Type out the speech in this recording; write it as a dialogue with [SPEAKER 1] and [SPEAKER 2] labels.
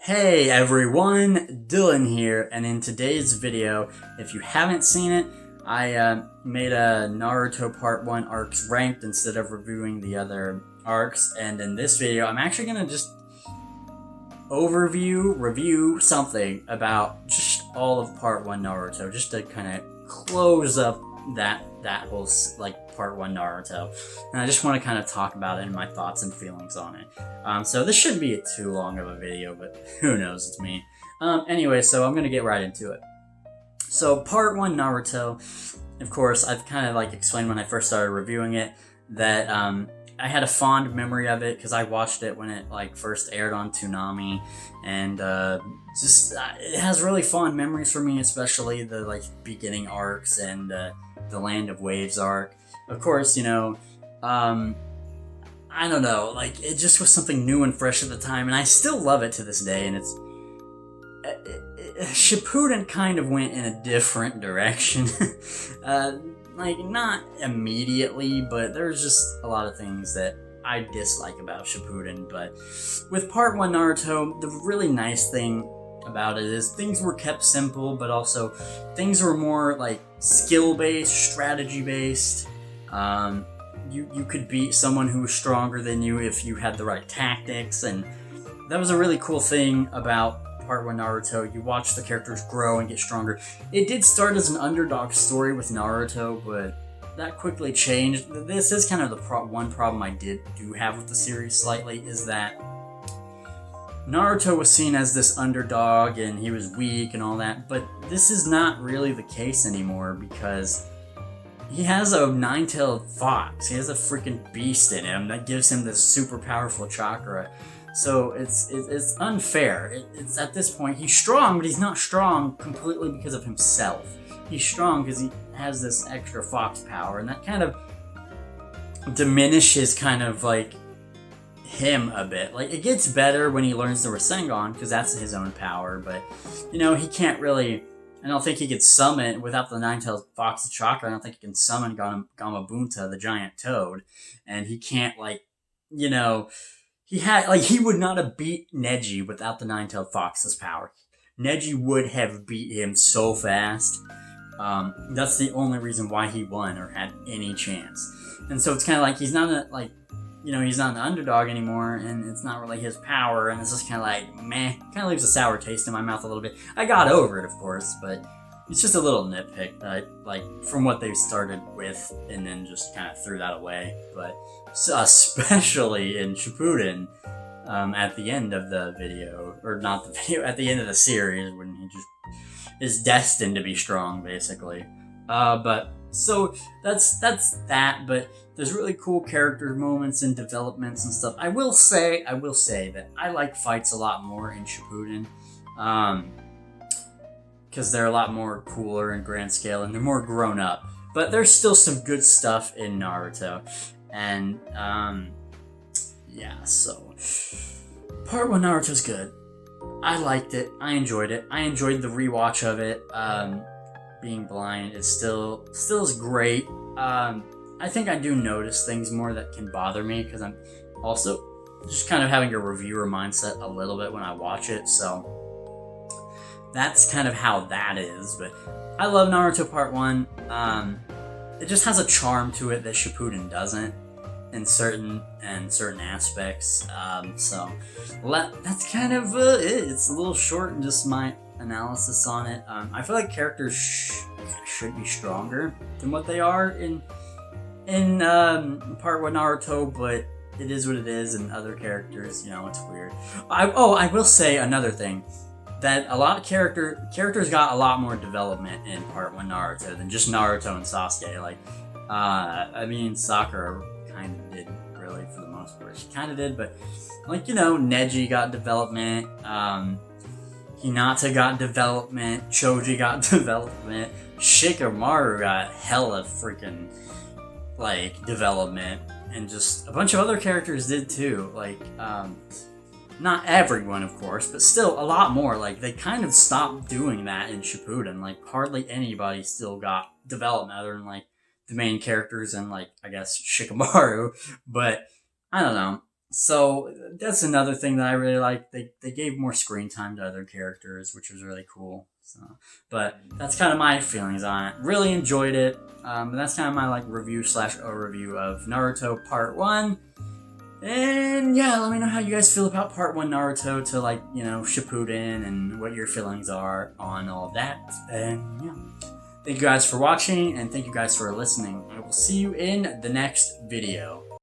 [SPEAKER 1] Hey everyone, Dylan here, and in today's video, if you haven't seen it, I made a Naruto Part 1 arcs ranked instead of reviewing the other arcs, and in this video, I'm actually gonna just review something about just all of Part 1 Naruto, just to kind of close up that whole, Part 1 Naruto. And I just want to kind of talk about it and my thoughts and feelings on it. So this shouldn't be too long of a video, but who knows, it's me. Anyway, so I'm going to get right into it. So Part 1 Naruto, of course, I've kind of explained when I first started reviewing it that I had a fond memory of it because I watched it when it first aired on Toonami, and it has really fond memories for me, especially the beginning arcs and the Land of Waves arc. Of course, I don't know, it just was something new and fresh at the time, and I still love it to this day, and Shippuden kind of went in a different direction. Not immediately, but there's just a lot of things that I dislike about Shippuden, but with Part 1 Naruto, the really nice thing about it is things were kept simple, but also things were more skill-based, strategy-based. You could beat someone who was stronger than you if you had the right tactics, and that was a really cool thing about Part 1 Naruto. You watch the characters grow and get stronger. It did start as an underdog story with Naruto, but that quickly changed. This is kind of the one problem I do have with the series slightly, is that Naruto was seen as this underdog and he was weak and all that, but this is not really the case anymore because he has a nine-tailed fox. He has a freaking beast in him that gives him this super powerful chakra. So it's unfair. It's at this point, he's strong, but he's not strong completely because of himself. He's strong because he has this extra fox power, and that kind of diminishes him a bit. It gets better when he learns the Rasengan, because that's his own power, but he can't really, I don't think he could summon, without the nine-tailed fox chakra, I don't think he can summon Gamabunta, the giant toad, and he can't he would not have beat Neji without the nine-tailed fox's power. Neji would have beat him so fast. That's the only reason why he won or had any chance. And so it's kind of he's not he's not an underdog anymore, and it's not really his power, and it's just kind of meh. Kind of leaves a sour taste in my mouth a little bit. I got over it, of course, but it's just a little nitpick that from what they started with, and then just kind of threw that away. But especially in Shippuden, at the end of the video, or not the video, at the end of the series, when he just is destined to be strong, basically. But so that's that. But there's really cool character moments and developments and stuff. I will say that I like fights a lot more in Shippuden, because they're a lot more cooler and grand scale, and they're more grown up. But there's still some good stuff in Naruto, and yeah. So Part 1 Naruto's good. I liked it. I enjoyed it. I enjoyed the rewatch of it. Being blind, it still is great. I think I do notice things more that can bother me, because I'm also just kind of having a reviewer mindset a little bit when I watch it, so that's kind of how that is. But I love Naruto Part 1. It just has a charm to it that Shippuden doesn't in certain aspects. So that's kind of it. It's a little short in just my analysis on it. I feel like characters should be stronger than what they are in Part 1 Naruto, but it is what it is, and other characters, it's weird. I will say another thing, that a lot of characters got a lot more development in Part 1 Naruto than just Naruto and Sasuke. I mean, Sakura kind of did, really, for the most part. She kind of did, but Neji got development, Hinata got development, Choji got development, Shikamaru got hella freaking development, and just a bunch of other characters did too. Not everyone, of course, but still a lot more. They kind of stopped doing that in Shippuden. Hardly anybody still got development other than the main characters and I guess Shikamaru. But I don't know. So that's another thing that I really like. They gave more screen time to other characters, which was really cool. So, but that's kind of my feelings on it. Really enjoyed it. And that's kind of my like review slash overview of Naruto Part 1. And yeah, let me know how you guys feel about Part 1 Naruto to like, you know, Shippuden and what your feelings are on all of that. And yeah. Thank you guys for watching and thank you guys for listening. I will see you in the next video.